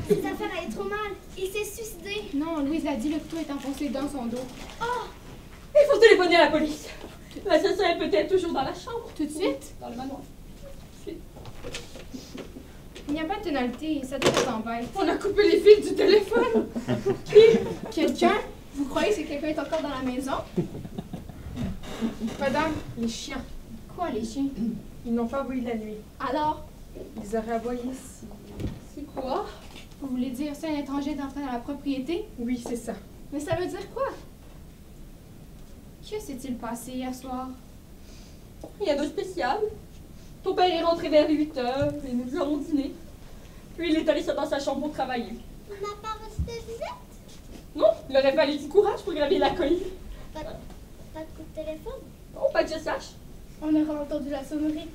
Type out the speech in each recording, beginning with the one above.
Cette affaire allait trop mal. Il s'est suicidé. Non, Louise a dit le couteau est enfoncé dans son dos. Oh! Il faut téléphoner à la police. L'assassin est peut-être toujours dans la chambre. Tout de suite? Dans le manoir. Il n'y a pas de tonalité, ça doit être en bête. On a coupé les fils du téléphone. Quelqu'un? Vous croyez que quelqu'un est encore dans la maison? Madame, les chiens, Quoi, les chiens? ils n'ont pas brûlé la nuit. Alors, Ils auraient aboyé si... C'est quoi? vous voulez dire si un étranger est entré dans la propriété? Oui, c'est ça. Mais ça veut dire quoi? Que s'est-il passé hier soir? Rien de spécial. Ton père est rentré vers 8 heures et nous avons dîné. Puis il est allé dans sa chambre pour travailler. On n'a pas reçu de visite? Non, il aurait fallu du courage pour gravir la colline. Pas de coup de téléphone? Oh, pas que je sache. On aura entendu la sonnerie.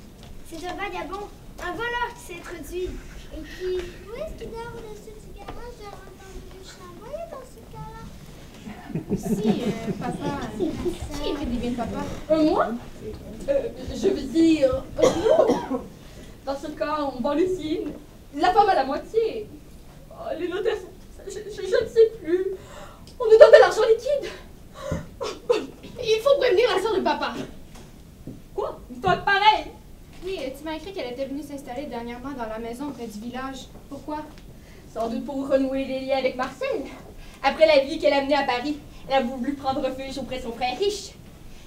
C'est un vagabond, un voleur qui s'est introduit. Et puis, où est-ce qu'il dort au-dessus du garage? J'ai entendu le chien aboyer dans ce cas-là. Si, papa. Qui est bien papa? Moi? Je veux dire... dans ce cas, on vend l'usine. La femme à la moitié. Oh, les notaires sont... Je ne sais plus. On nous donne de l'argent liquide. Il faut prévenir la soeur de papa. Quoi? Une histoire pareille. Oui, tu m'as écrit qu'elle était venue s'installer dernièrement dans la maison près du village. Pourquoi? Sans doute pour renouer les liens avec Marcel. Après la vie qu'elle a menée à Paris, elle a voulu prendre refuge auprès de son frère riche.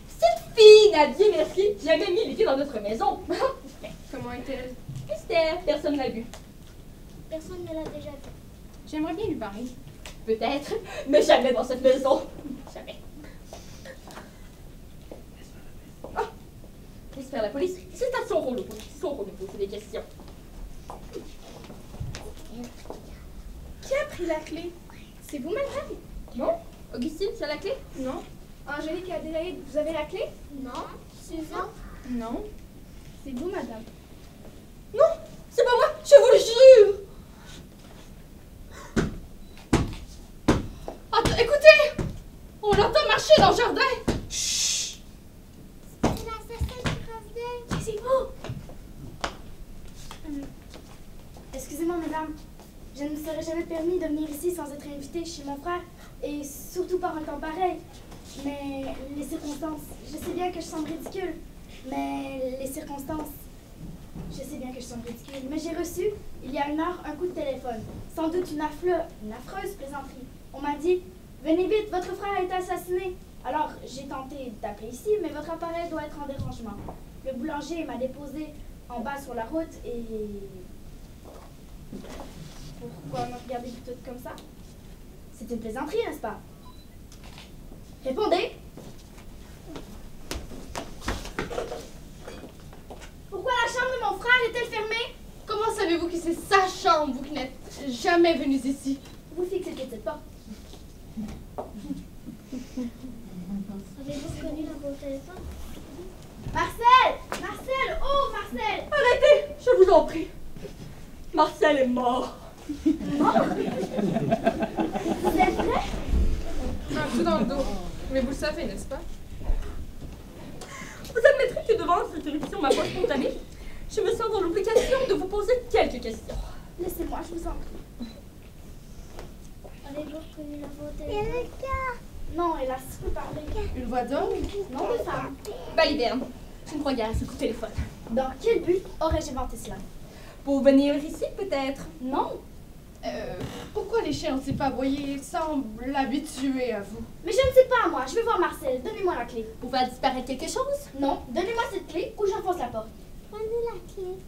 Cette fille n'a, Dieu merci, jamais mis les pieds dans notre maison. Comment est-elle? Mystère, personne ne l'a vue. Personne ne l'a déjà vu. J'aimerais bien lui parler. Peut-être, mais jamais dans cette maison. Jamais. Ah, laisse faire la police. C'est à son rôle de poser des questions. Qui a pris la clé? C'est vous, madame? Non? Augustine, tu as la clé? Non. Angélique et Adélaïde, vous avez la clé? Non. Suzanne? Non. C'est vous, madame. Non, c'est pas moi, je vous le jure. Attends, écoutez, on l'entend marcher dans le jardin. Chut. C'est l'assassin qui revient. C'est vous? Excusez-moi, madame. Je ne me serais jamais permis de venir ici sans être invitée chez mon frère, et surtout par un temps pareil. Mais les circonstances, je sais bien que je semble ridicule, mais les circonstances, je sais bien que je semble ridicule. Mais j'ai reçu, il y a 1 heure, un coup de téléphone. Sans doute une affreuse plaisanterie. On m'a dit, venez vite, votre frère a été assassiné. Alors, j'ai tenté d'appeler ici, mais votre appareil doit être en dérangement. Le boulanger m'a déposé en bas sur la route et... Pourquoi me regardez tout comme ça? C'est une plaisanterie, n'est-ce pas? Répondez! Pourquoi la chambre de mon frère est-elle fermée? Comment savez-vous que c'est sa chambre, vous qui n'êtes jamais venus ici? Vous fixez cette porte. Avez-vous reconnu le beau téléphone? Marcel! Marcel! Oh, Marcel! Arrêtez, je vous en prie. Marcel est mort. Mort? C'est vrai? Un coup dans le dos. Mais vous le savez, n'est-ce pas? Vous admettrez que devant cette éruption, ma voix spontanée, je me sens dans l'obligation de vous poser quelques questions. Laissez-moi, je vous en prie. Avez-vous reconnu le beau téléphone? Non, hélas, je peux parler. Une voix d'homme? Non, de femme. Baliverne, je ne crois guère à ce coup de téléphone. Dans quel but aurais-je inventé cela? Pour venir ici, peut-être? Non. Pourquoi les chiens n'ont-ils pas aboyé? Ils semblent habitués à vous. Mais je ne sais pas, moi. Je vais voir Marcel. Donnez-moi la clé. Pour faire disparaître quelque chose? Non, donnez-moi cette clé ou j'enfonce la porte. Prenez la clé.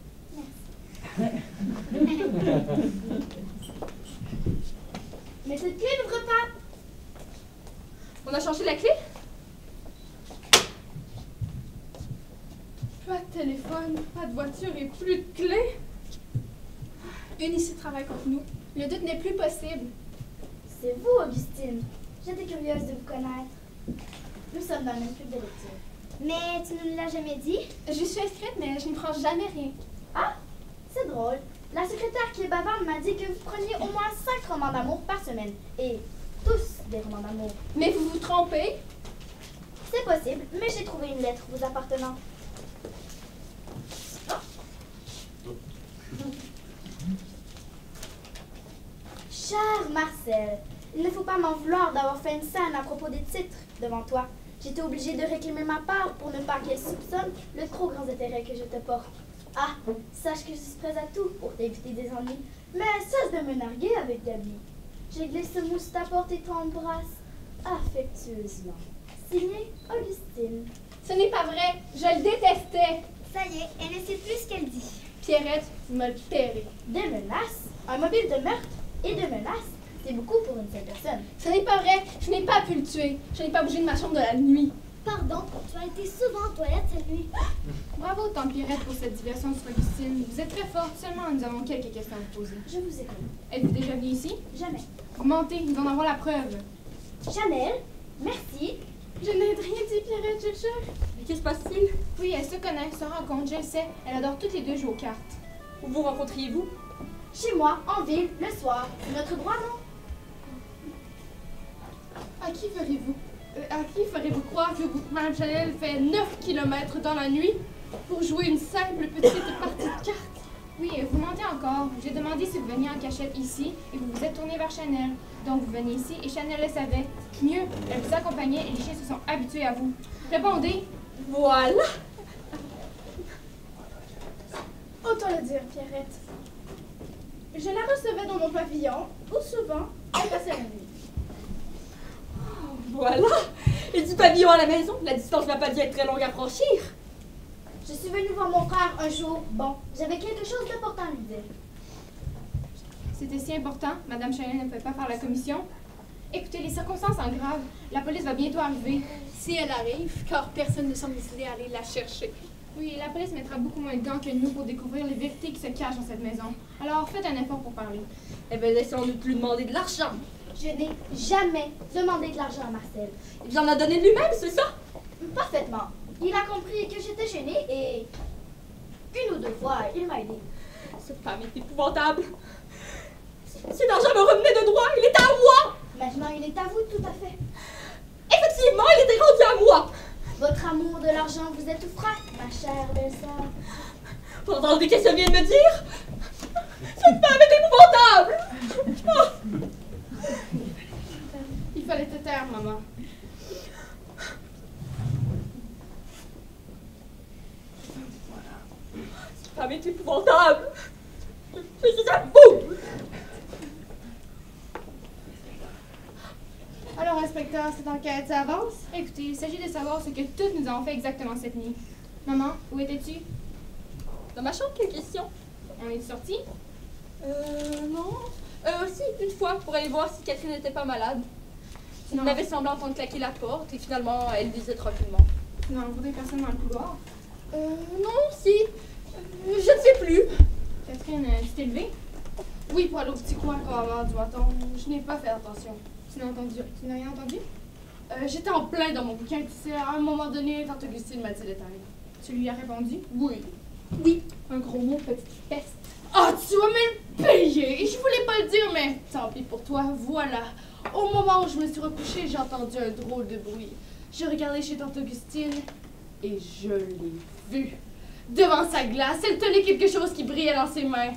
Mais cette clé n'ouvre pas. On a changé la clé? Pas de téléphone, pas de voiture et plus de clé. Une ici travaille contre nous. Le doute n'est plus possible. C'est vous, Augustine. J'étais curieuse de vous connaître. Nous sommes dans le même club de lecture. Mais tu ne nous l'as jamais dit? Je suis inscrite, mais je n'y prends jamais rien. Ah, c'est drôle. La secrétaire qui est bavarde m'a dit que vous preniez au moins 5 romans d'amour par semaine. Et tous des romans d'amour. Mais vous vous trompez. C'est possible, mais j'ai trouvé une lettre vous appartenant. cher Marcel, il ne faut pas m'en vouloir d'avoir fait une scène à propos des titres devant toi. J'étais obligée de réclamer ma part pour ne pas qu'elle soupçonne le trop grand intérêt que je te porte. Ah, sache que je suis prête à tout pour t'éviter des ennuis, mais cesse de me narguer avec Gabi. J'ai glissé mousse ta porte et t'embrasse affectueusement. Signé Augustine. Ce n'est pas vrai, je le détestais. Ça y est, elle ne sait plus ce qu'elle dit. Pierrette, tu m'as terré. Des menaces? Un mobile de meurtre et de menaces? C'est beaucoup pour une seule personne. Ce n'est pas vrai, je n'ai pas pu le tuer. Je n'ai pas bougé de ma chambre de la nuit. Pardon, tu as été souvent aux toilettes cette nuit. Bravo, tante Pierrette, pour cette diversion sur Augustine. Vous êtes très forte, seulement nous avons quelques questions à vous poser. Je vous écoute. Êtes-vous déjà venu ici? Jamais. Vous mentez, nous en avons la preuve. Chanel, merci. Je n'ai rien dit, Pierrette, je le jure. Mais qu'est-ce qui se passe-t-il? Oui, elle se connaît, se rencontre, je le sais. Elle adore toutes les deux jouer aux cartes. Où vous rencontriez-vous? Chez moi, en ville, le soir. C'est notre droit, non? À qui ferez-vous croire que Mme Chanel fait 9 km dans la nuit pour jouer une simple petite partie de cartes? Oui, vous mentez encore. J'ai demandé si vous veniez en cachette ici et vous vous êtes tourné vers Chanel. Donc vous venez ici et Chanel le savait. Mieux, elle vous accompagnait et les chiens se sont habitués à vous. Répondez. Voilà! Autant le dire, Pierrette. Je la recevais dans mon pavillon, où souvent, elle passait la nuit. Voilà! Et du pavillon à la maison, la distance n'a pas dû être très longue à franchir. Je suis venue voir mon frère un jour. Bon, j'avais quelque chose d'important à lui dire. C'était si important, Madame Chanel ne pouvait pas faire la commission. Écoutez, les circonstances sont graves. La police va bientôt arriver. Si elle arrive, car personne ne semble décidé à aller la chercher. Oui, la police mettra beaucoup moins de gants que nous pour découvrir les vérités qui se cachent dans cette maison. Alors faites un effort pour parler. Eh bien, laissons-nous plus demander de l'argent. Je n'ai jamais demandé de l'argent à Marcel. Il en a donné lui-même, c'est ça? Parfaitement. Il a compris que j'étais gênée et une ou deux fois, il m'a aidé. Cette femme est épouvantable. Si l'argent me revenait de droit, il était à moi! Maintenant, il est à vous, tout à fait. Effectivement, il était rendu à moi! Votre amour de l'argent vous étouffera, ma chère belle-sœur. Vous entendez qu'est-ce qu'elle vient de me dire? Cette femme est épouvantable! Il fallait te taire, maman. Cette femme est épouvantable! Je suis un fou! Alors, inspecteur, cette enquête, ça avance? Écoutez, il s'agit de savoir ce que toutes nous avons fait exactement cette nuit. Maman, où étais-tu? Dans ma chambre, quelle question? On est sortis? Non. Aussi, une fois, pour aller voir si Catherine n'était pas malade. Non. On avait semblant entendre claquer la porte et finalement, elle disait tranquillement. Tu n'as rencontré personne dans le couloir? Non, si. Je ne sais plus. Catherine, tu t'es levée? Oui, pour aller au petit coin carrément du matin. Je n'ai pas fait attention. Tu n'as rien entendu? J'étais en plein dans mon bouquin, tu sais, à un moment donné, tante Augustine m'a dit les détails. Tu lui as répondu? Oui. Oui. Un gros mot, petite peste. Ah, tu vas me le payer! Je voulais pas le dire, mais tant pis pour toi, voilà. Au moment où je me suis recouchée, j'ai entendu un drôle de bruit. J'ai regardé chez tante Augustine et je l'ai vue. Devant sa glace, elle tenait quelque chose qui brillait dans ses mains.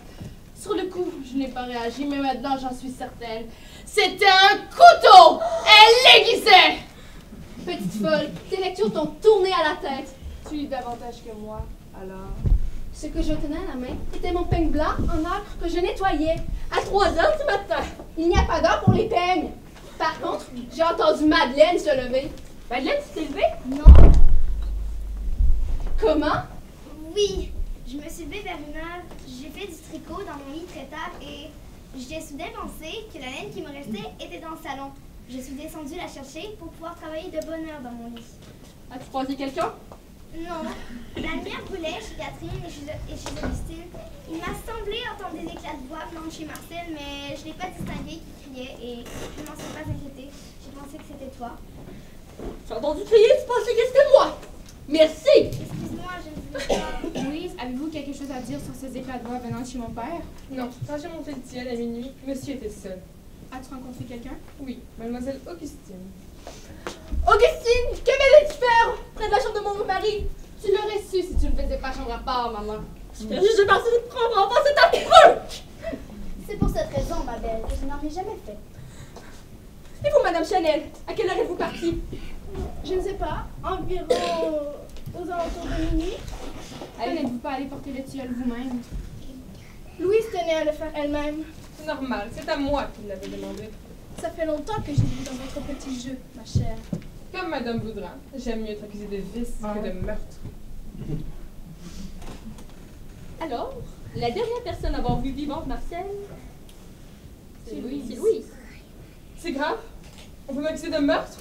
Sur le coup, je n'ai pas réagi, mais maintenant j'en suis certaine. C'était un couteau! Elle l'aiguisait! Petite folle, tes lectures t'ont tourné à la tête. Tu lis davantage que moi, alors. Ce que je tenais à la main était mon peigne blanc en or que je nettoyais. À 3 heures du matin. Il n'y a pas d'heure pour les peignes. Par contre, j'ai entendu Madeleine se lever. Madeleine, tu t'es levée? Non. Comment? Oui, je me suis levée vers 1h, j'ai fait du tricot dans mon lit très tard et j'ai soudain pensé que la laine qui me restait était dans le salon. Je suis descendue la chercher pour pouvoir travailler de bonne heure dans mon lit. As-tu croisé quelqu'un? Non, la lumière brûlait chez Catherine et chez Augustine. Il m'a semblé entendre des éclats de voix venant de chez Marcel, mais je n'ai pas distingué qui criait et je ne m'en suis pas inquiétée. J'ai pensé que c'était toi. J'ai entendu crier, tu pensais que c'était moi! Merci! Excuse-moi, je ne voulais pas. Louise, avez-vous quelque chose à dire sur ces éclats de voix venant de chez mon père? Non, quand j'ai monté le tilleul à minuit, monsieur était seul. As-tu rencontré quelqu'un? Oui, mademoiselle Augustine. Augustine, que venais-tu faire près de la chambre de mon mari? Tu l'aurais su si tu ne faisais pas chambre à part, maman. Je suis partie de prendre enfant, c'est affreux! C'est pour cette raison, ma belle, que je n'en ai jamais fait. Et vous, Madame Chanel, à quelle heure êtes-vous partie? Je ne sais pas, environ aux alentours de minuit. N'êtes-vous pas allé porter le tilleul vous-même? Louise tenait à le faire elle-même. C'est normal, c'est à moi qui l'avais demandé. Ça fait longtemps que j'ai vu dans votre petit jeu, ma chère. Comme Madame voudra, j'aime mieux être accusée de vice que de meurtre. Alors, la dernière personne à avoir vu vivante Marcel, c'est Louise. C'est grave? On peut m'accuser de meurtre?